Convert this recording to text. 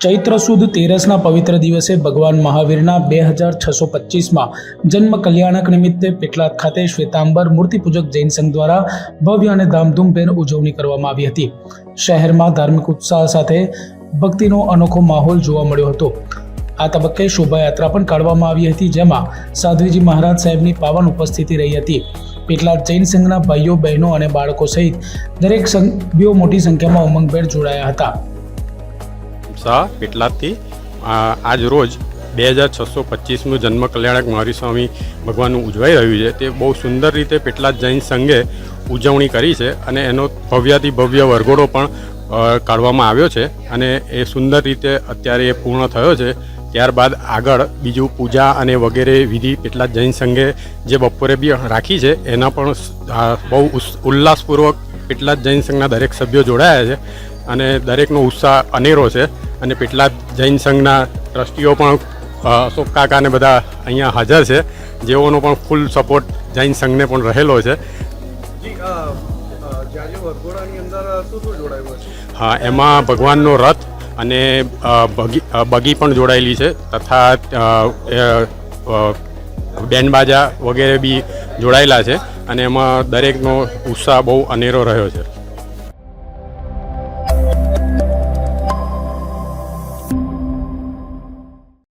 ચૈત્ર સુદ તેરસના પવિત્ર દિવસે ભગવાન મહાવીરના 2625માં જન્મ કલ્યાણક નિમિત્તે પેટલાદ ખાતે શ્વેતાંબર મૂર્તિપૂજક જૈન સંઘ દ્વારા ભવ્ય અને ધામધૂમભેર ઉજવણી કરવામાં આવી હતી। શહેરમાં ધાર્મિક ઉત્સાહ સાથે ભક્તિનો અનોખો માહોલ જોવા મળ્યો હતો। આ તબક્કે શોભાયાત્રા પણ કાઢવામાં આવી હતી, જેમાં સાધ્વીજી મહારાજ સાહેબની પાવન ઉપસ્થિતિ રહી હતી। પેટલાદ જૈન સંઘના ભાઈઓ બહેનો અને બાળકો સહિત દરેક સભ્યો મોટી સંખ્યામાં ઉમંગભેર જોડાયા હતા। પેટલાદથી આજ રોજ 2625નું જન્મ કલ્યાણક મહાવીર સ્વામી ભગવાનનું ઉજવાઈ રહ્યું છે। તે બહુ સુંદર રીતે પેટલાદ જૈન સંઘે ઉજવણી કરી છે અને એનો ભવ્યાથી ભવ્ય વરઘોડો પણ કાઢવામાં આવ્યો છે અને એ સુંદર રીતે અત્યારે એ પૂર્ણ થયો છે। ત્યારબાદ આગળ બીજું પૂજા અને વગેરે વિધિ પેટલાદ જૈન સંઘે જે બપોરે બી રાખી છે એના પણ બહુ ઉલ્લાસપૂર્વક પેટલાદ જૈન સંઘના દરેક સભ્યો જોડાયા છે અને દરેકનો ઉત્સાહ અનેરો છે। અને પેટલાદ જૈન સંઘના ટ્રસ્ટીઓ પણ અશોક કાકા ને બધા અહીંયા હાજર છે, જેઓનો પણ ફૂલ સપોર્ટ જૈન સંઘને પણ રહેલો છે। હા, એમાં ભગવાનનો રથ અને બગી પણ જોડાયેલી છે તથા બેન્ડ બાજા વગેરે બી જોડાયેલા છે અને એમાં દરેકનો ઉત્સાહ બહુ અનેરો રહ્યો છે।